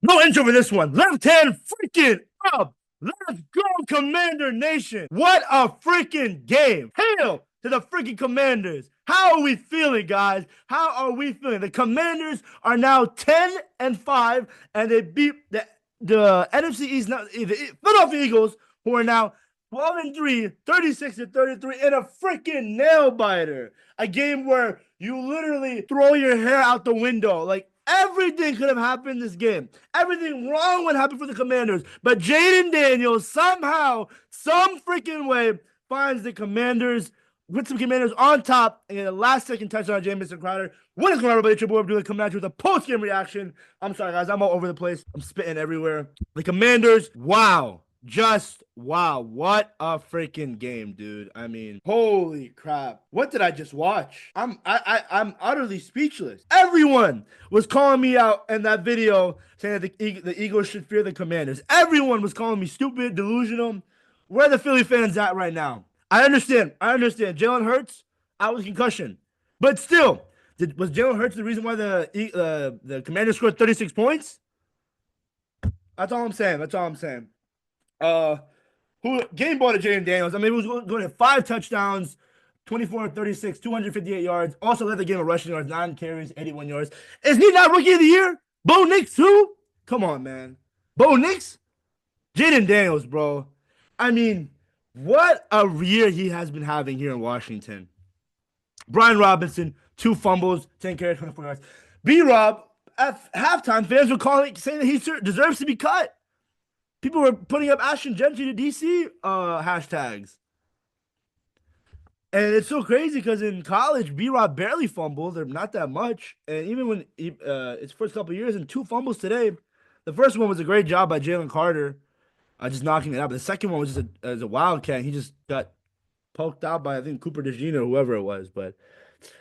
No intro for this one. Left hand freaking up. Let's go, Commander Nation. What a freaking game. Hail to the freaking Commanders. How are we feeling, guys? How are we feeling? The Commanders are now 10-5, and they beat the NFC East, the Philadelphia Eagles, who are now 12-3, 36-33 in a freaking nail biter. A game where you literally throw your hair out the window. Like, everything could have happened in this game. Everything wrong would happen for the Commanders. But Jaden Daniels somehow, some freaking way, finds the Commanders, puts the Commanders on top, and get a last-second touchdown on Jamison Crowder. What is going on, everybody? It's your boy Abdullah coming at you with a post-game reaction. I'm sorry, guys. I'm all over the place. I'm spitting everywhere. The Commanders, wow. Just wow, what a freaking game, dude. I mean, holy crap. What did I just watch? I'm utterly speechless. Everyone was calling me out in that video saying that the Eagles should fear the Commanders. Everyone was calling me stupid, delusional. Where are the Philly fans at right now? I understand. Jalen Hurts out with concussion. But still, was Jalen Hurts the reason why the Commanders scored 36 points? That's all I'm saying. Who game ball to Jaden Daniels. I mean, he was going to 5 touchdowns, 24-36, 258 yards. Also led the game of rushing yards, 9 carries, 81 yards. Is he not rookie of the year? Bo Nix too? Come on, man. Bo Nix? Jaden Daniels, bro. I mean, what a year he has been having here in Washington. Brian Robinson, 2 fumbles, 10 carries, 24 yards. B-Rob, at halftime, fans were saying that he deserves to be cut. People were putting up Ashton Gentry to DC hashtags. And it's so crazy because in college, B-Rob barely fumbled, or not that much. And even when his first couple of years and 2 fumbles today, the first one was a great job by Jalen Carter, just knocking it out. But the second one was just a wildcat. He just got poked out by, I think, Cooper DeJean or whoever it was. But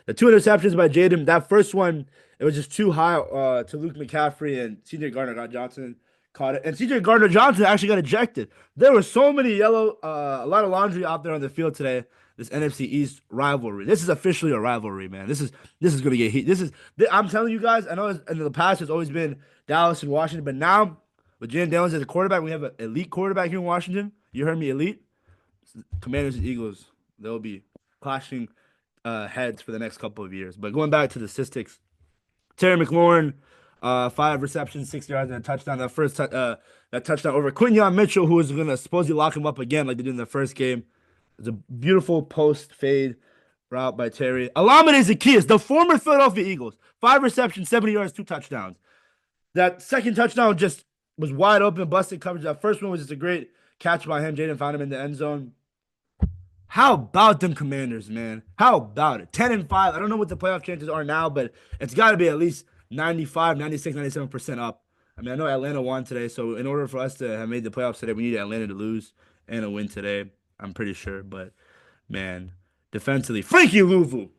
the 2 interceptions by Jaden, that first one, it was just too high to Luke McCaffrey, and CJ Gardner-Johnson caught it. And CJ Gardner-Johnson actually got ejected. There were so many a lot of laundry out there on the field today. This NFC East rivalry. This is officially a rivalry, man. This is going to get heat. I'm telling you guys, I know in the past it's always been Dallas and Washington, but now with Jaden Daniels as a quarterback, we have an elite quarterback here in Washington. You heard me, elite. Commanders and Eagles, they'll be clashing heads for the next couple of years. But going back to the statistics, Terry McLaurin, 5 receptions, 6 yards, and a touchdown. That touchdown over Quinyon Mitchell, who was going to supposedly lock him up again like they did in the first game. It's a beautiful post fade route by Terry. Alameda Zaccheaus, the former Philadelphia Eagles, 5 receptions, 70 yards, 2 touchdowns. That second touchdown just was wide open, busted coverage. That first one was just a great catch by him. Jaden found him in the end zone. How about them Commanders, man? How about it? 10-5. I don't know what the playoff chances are now, but it's got to be at least 95, 96, 97% up. I mean, I know Atlanta won today, so in order for us to have made the playoffs today, we need Atlanta to lose and a win today. I'm pretty sure, but man, defensively, Frankie Louvu,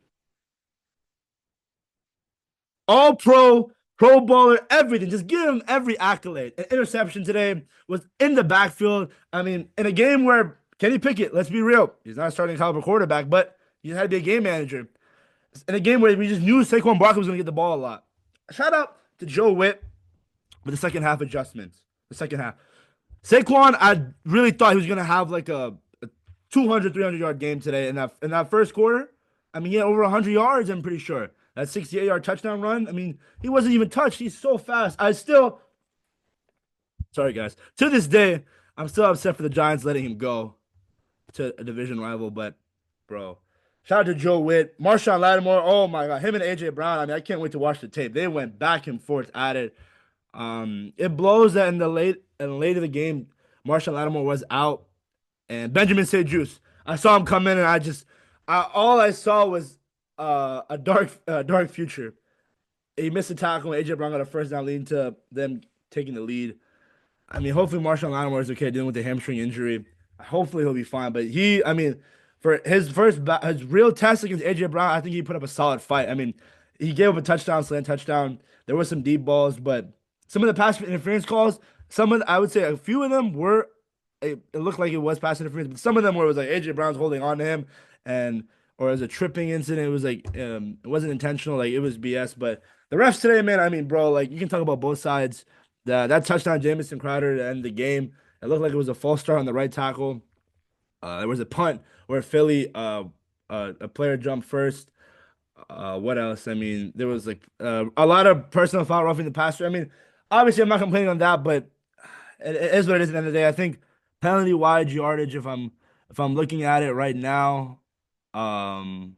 all pro, pro bowler, everything. Just give him every accolade. An interception today was in the backfield. I mean, in a game where Kenny Pickett, let's be real, he's not a starting caliber quarterback, but he had to be a game manager. In a game where we just knew Saquon Barkley was going to get the ball a lot. Shout out to Joe Witt with the second half adjustments. The second half. Saquon, I really thought he was going to have like a 200, 300-yard game today. In that first quarter, I mean, he had over 100 yards, I'm pretty sure. That 68-yard touchdown run, I mean, he wasn't even touched. He's so fast. Sorry, guys. To this day, I'm still upset for the Giants letting him go to a division rival. But, bro, shout out to Joe Witt. Marshawn Lattimore, oh, my God. Him and A.J. Brown, I mean, I can't wait to watch the tape. They went back and forth at it. It blows that in the late of the game, Marshawn Lattimore was out. And Benjamin St-Juste, I saw him come in, and all I saw was a dark future. He missed a tackle, and A.J. Brown got a first down, leading to them taking the lead. I mean, hopefully Marshawn Lattimore is okay dealing with the hamstring injury. Hopefully he'll be fine. But for his real test against A.J. Brown, I think he put up a solid fight. I mean, he gave up a touchdown, slant touchdown. There were some deep balls, but some of the pass interference calls, I would say a few of them were. It looked like it was pass interference, but some of them where it was like A.J. Brown's holding on to him, or as a tripping incident, it was like it wasn't intentional, like it was BS. But the refs today, man, I mean, bro, like you can talk about both sides. That touchdown, Jamison Crowder to end the game. It looked like it was a false start on the right tackle. There was a punt where Philly, a player jumped first. What else? I mean, there was like a lot of personal foul roughing the passer. I mean, obviously, I'm not complaining on that, but it is what it is at the end of the day. I think penalty wide yardage, if I'm looking at it right now, um,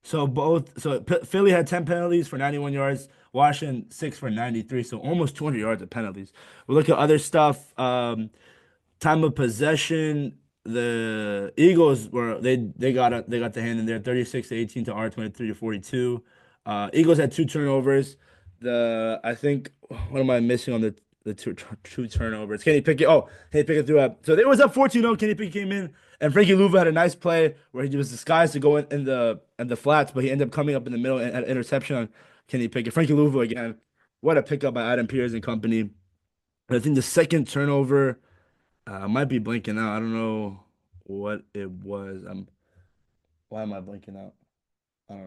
Philly had 10 penalties for 91 yards, Washington 6 for 93, so almost 200 yards of penalties. We look at other stuff. Time of possession, the Eagles they got the hand in there, 36 to 18 to our 23 to 42. Eagles had two turnovers. I think what am I missing on the two turnovers? Kenny Pickett threw up. So it was up 14-0. Kenny Pickett came in and Frankie Louva had a nice play where he was disguised to go in the flats, but he ended up coming up in the middle and had an interception on Kenny Pickett. Frankie Louva again. What a pickup by Adam Pearce and company. I think the second turnover. I might be blinking out. I don't know what it was. Why am I blinking out?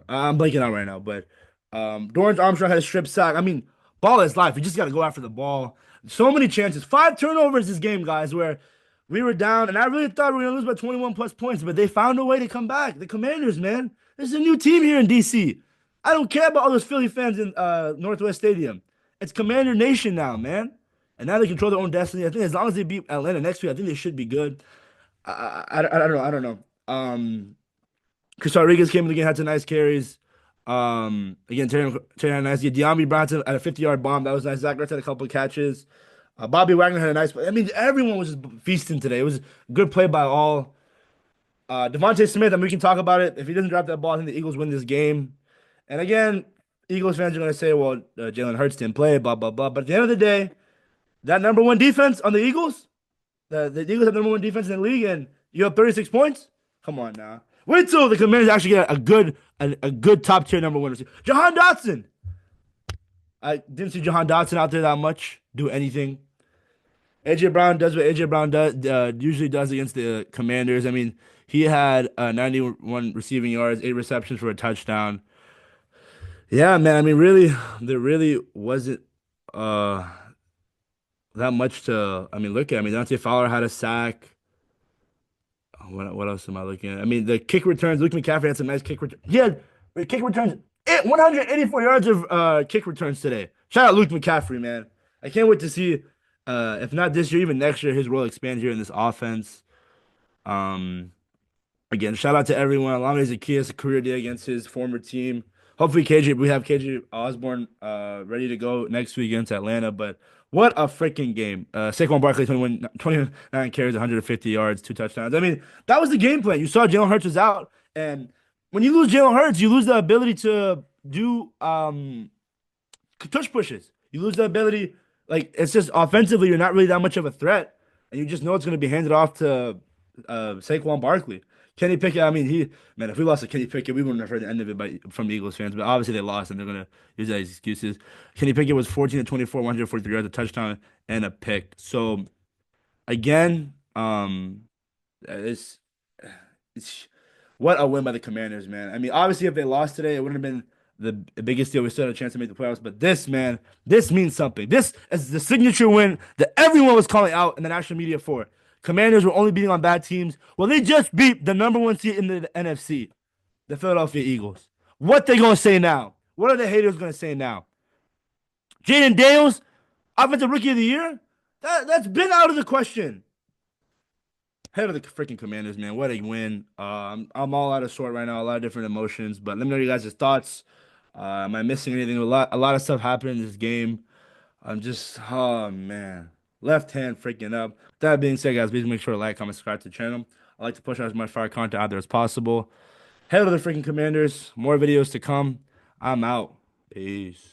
I'm blanking out right now, but Dorrance Armstrong had a strip sack. I mean, ball is life. You just got to go after the ball. So many chances. Five turnovers this game, guys, where we were down, and I really thought we were going to lose by 21 plus points, but they found a way to come back. The Commanders, man. This is a new team here in DC. I don't care about all those Philly fans in Northwest Stadium. It's Commander Nation now, man. And now they control their own destiny. I think as long as they beat Atlanta next week, I think they should be good. I don't know. I don't know. Chris Rodriguez came in the game, had some nice carries. Again, Terry had a nice game. De'Ami Brown had a 50-yard bomb. That was nice. Zach Ertz had a couple of catches. Bobby Wagner had a nice play. I mean, everyone was just feasting today. It was a good play by all. Devontae Smith, I mean, we can talk about it. If he doesn't drop that ball, I think the Eagles win this game. And again, Eagles fans are going to say, well, Jalen Hurts didn't play, blah, blah, blah. But at the end of the day, that number one defense on the Eagles, the Eagles have the number one defense in the league, and you have 36 points? Come on now. Wait till the Commanders actually get a good top tier number one receiver. Jahan Dotson. I didn't see Jahan Dotson out there that much do anything. AJ Brown does what AJ Brown usually does against the Commanders. I mean, he had 91 receiving yards, 8 receptions for a touchdown. Yeah, man. I mean, really, there really wasn't uh that much to. I mean, look at. I mean, Dante Fowler had a sack. What else am I looking at? I mean, the kick returns. Luke McCaffrey had some nice kick returns. Yeah, the kick returns. 184 yards of kick returns today. Shout out Luke McCaffrey, man. I can't wait to see, if not this year, even next year, his role expand here in this offense. Um, Again, shout out to everyone. Alame Zaccheaus, a career day against his former team. Hopefully, we have KJ Osborne ready to go next week against Atlanta. But what a freaking game. Saquon Barkley, 29 carries, 150 yards, two touchdowns. I mean, that was the game plan. You saw Jalen Hurts was out. And when you lose Jalen Hurts, you lose the ability to do touch pushes. You lose the ability, like, it's just offensively, you're not really that much of a threat. And you just know it's going to be handed off to Saquon Barkley. Kenny Pickett, I mean, man, if we lost to Kenny Pickett, we wouldn't have heard the end of it from the Eagles fans. But obviously, they lost, and they're gonna use that as excuses. Kenny Pickett was 14 to 24, 143 yards, a touchdown, and a pick. So again, it's it's what a win by the Commanders, man. I mean, obviously, if they lost today, it wouldn't have been the biggest deal. We still had a chance to make the playoffs. But this, man, this means something. This is the signature win that everyone was calling out in the national media for. Commanders were only beating on bad teams. Well, they just beat the number one seed in the NFC, the Philadelphia Eagles. What they gonna say now? What are the haters gonna say now? Jaden Daniels, offensive rookie of the year? That's been out of the question. Head of the freaking Commanders, man. What a win. I'm all out of sort right now. A lot of different emotions. But let me know your guys' thoughts. Am I missing anything? A lot of stuff happened in this game. I'm just, oh man, left hand freaking up. That being said, guys, please make sure to like, comment, subscribe to the channel. I like to push out as much fire content out there as possible. Head to the freaking Commanders. More videos to come. I'm out. Peace.